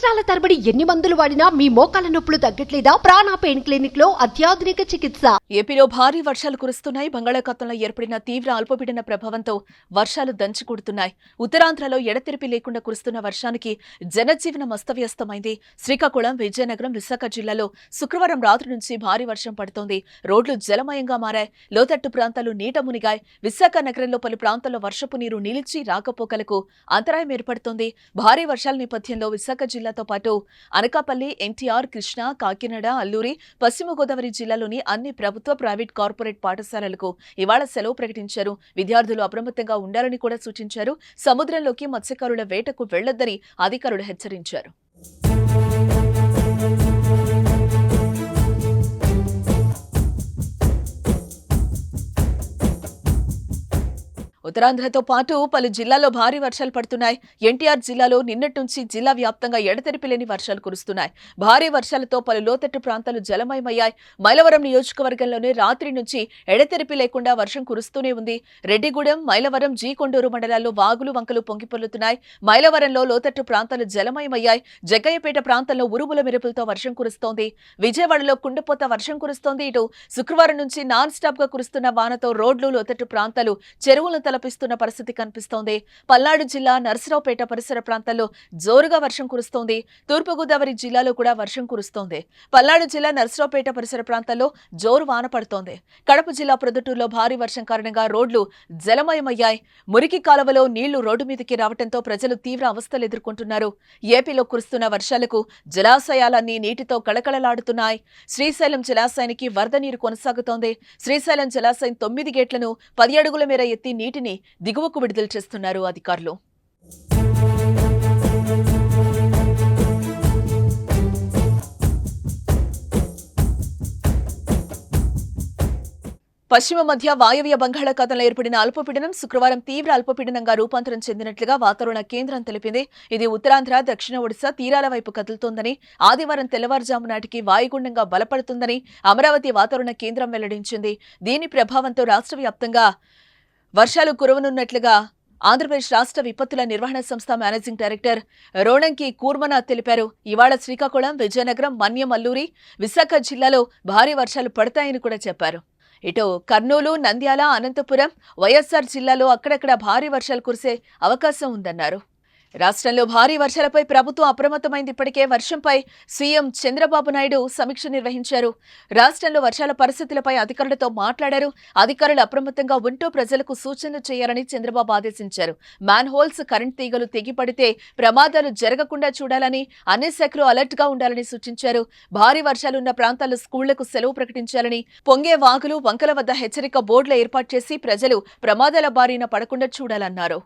సంవత్సరాల తరబడి ఎన్ని మందులు వాడినా మీ మోకాల నొప్పులు తగ్గట్లేదా? ప్రాణ పెయిన్ క్లినిక్ లో అత్యాధునిక చికిత్స. ఏపీలో భారీ వర్షాలు కురుస్తున్నాయి. బంగాళాఖాతంలో ఏర్పడిన తీవ్ర అల్పపీడన ప్రభావంతో వర్షాలు దంచుకొడుతున్నాయి. ఉత్తరాంధ్రలో ఎడతెరిపి లేకుండా కురుస్తున్న వర్షానికి జనజీవనం అస్తవ్యస్తమైంది. శ్రీకాకుళం, విజయనగరం, విశాఖ జిల్లాలో శుక్రవారం రాత్రి నుంచి భారీ వర్షం పడుతోంది. రోడ్లు జలమయంగా మారాయి. లోతట్టు ప్రాంతాలు నీట మునిగాయి. విశాఖ నగరంలో పలు ప్రాంతాల్లో వర్షపు నీరు నిలిచి రాకపోకలకు అంతరాయం ఏర్పడుతోంది. భారీ వర్షాల నేపథ్యంలో విశాఖ జిల్లాతో పాటు అనకాపల్లి, ఎన్టీఆర్, కృష్ణా, కాకినాడ, అల్లూరి, పశ్చిమ గోదావరి జిల్లాలోని అన్ని ప్రభుత్వ, ప్రైవేట్, కార్పొరేట్ పాఠశాలలకు ఇవాళ సెలవు ప్రకటించారు. విద్యార్థులు అప్రమత్తంగా ఉండాలని కూడా సూచించారు. సముద్రంలోకి మత్స్యకారుల వేటకు వెళ్లొద్దని అధికారులు హెచ్చరించారు. ఉత్తరాంధ్రతో పాటు పలు జిల్లాల్లో భారీ వర్షాలు పడుతున్నాయి. ఎన్టీఆర్ జిల్లాలో నిన్నటి నుంచి జిల్లా వ్యాప్తంగా ఎడతెరిపి లేని వర్షాలు కురుస్తున్నాయి. భారీ వర్షాలతో పలు లోతట్టు ప్రాంతాలు జలమయమయ్యాయి. మైలవరం నియోజకవర్గంలోనే రాత్రి నుంచి ఎడతెరిపి లేకుండా వర్షం కురుస్తూనే ఉంది. రెడ్డిగూడెం, మైలవరం, జీకొండూరు మండలాల్లో వాగులు, వంకలు పొంగిపొర్లుతున్నాయి. మైలవరంలో లోతట్టు ప్రాంతాలు జలమయమయ్యాయి. జగ్గయ్యపేట ప్రాంతంలో ఉరుముల మెరుపులతో వర్షం కురుస్తోంది. విజయవాడలో కుండపోత వర్షం కురుస్తోంది. ఇటు శుక్రవారం నుంచి నాన్ స్టాప్ గా కురుస్తున్న వానతో రోడ్లు, లోతట్టు ప్రాంతాలు, చెరువులను తలపిస్తున్న పరిస్థితి కనిపిస్తోంది. పల్నాడు జిల్లా నర్సరావుపేట పరిసర ప్రాంతాల్లో జోరుగా వర్షం కురుస్తోంది. తూర్పుగోదావరి జిల్లాలో కూడా వర్షం కురుస్తోంది. పల్నాడు జిల్లా నర్సరావుపేట పరిసర ప్రాంతాల్లో జోరు వాన పడుతోంది. కడప జిల్లా ప్రొద్దుటూరులో భారీ వర్షం కారణంగా రోడ్లు జలమయమయ్యాయి. మురికి కాలువలో నీళ్లు రోడ్డు మీదకి రావడంతో ప్రజలు తీవ్ర అవస్థలు ఎదుర్కొంటున్నారు. ఏపీలో కురుస్తున్న వర్షాలకు జలాశయాలన్నీ నీటితో కళకళలాడుతున్నాయి. శ్రీశైలం జలాశయానికి వరద నీరు కొనసాగుతోంది. శ్రీశైలం జలాశయం 9 గేట్లను 10 అడుగుల మేర ఎత్తి నీటిని దిగువకు విడుదల చేస్తున్నారు అధికారులు. పశ్చిమ మధ్య వాయవ్య బంగాళాఖాతంలో ఏర్పడిన అల్పపీడనం శుక్రవారం తీవ్ర అల్పపీడనంగా రూపాంతరం చెందినట్లుగా వాతావరణ కేంద్రం తెలిపింది. ఇది ఉత్తరాంధ్ర, దక్షిణ ఒడిశా తీరాల వైపు కదులుతోందని, ఆదివారం తెల్లవారుజాము నాటికి వాయుగుండంగా బలపడుతుందని అమరావతి వాతావరణ కేంద్రం వెల్లడించింది. దీని ప్రభావంతో రాష్ట్ర వ్యాప్తంగా వర్షాలు కురవనున్నట్లుగా ఆంధ్రప్రదేశ్ రాష్ట్ర విపత్తుల నిర్వహణ సంస్థ మేనేజింగ్ డైరెక్టర్ రోణంకి కూర్మనాథ్ తెలిపారు. ఇవాళ శ్రీకాకుళం, విజయనగరం, మన్యం, అల్లూరి, విశాఖ జిల్లాలో భారీ వర్షాలు పడతాయని కూడా చెప్పారు. ఇటు కర్నూలు, నంద్యాల, అనంతపురం, వైఎస్ఆర్ జిల్లాలో అక్కడక్కడ భారీ వర్షాలు కురిసే అవకాశం ఉందన్నారు. రాష్ట్రంలో భారీ వర్షాలపై ప్రభుత్వం అప్రమత్తమైంది. ఇప్పటికే వర్షంపై సీఎం చంద్రబాబు నాయుడు సమీక్ష నిర్వహించారు. రాష్ట్రంలో వర్షాల పరిస్థితులపై అధికారులతో మాట్లాడారు. అధికారులు అప్రమత్తంగా ఉంటూ ప్రజలకు సూచనలు చేయాలని చంద్రబాబు ఆదేశించారు. మ్యాన్ హోల్స్, కరెంట్ తీగలు తెగిపడితే ప్రమాదాలు జరగకుండా చూడాలని, అన్ని శాఖలు అలర్ట్ గా ఉండాలని సూచించారు. భారీ వర్షాలున్న ప్రాంతాల్లో స్కూళ్లకు సెలవు ప్రకటించాలని, పొంగే వాగులు, వంకల వద్ద హెచ్చరిక బోర్డులు ఏర్పాటు చేసి ప్రజలు ప్రమాదాల బారిన పడకుండా చూడాలన్నారు.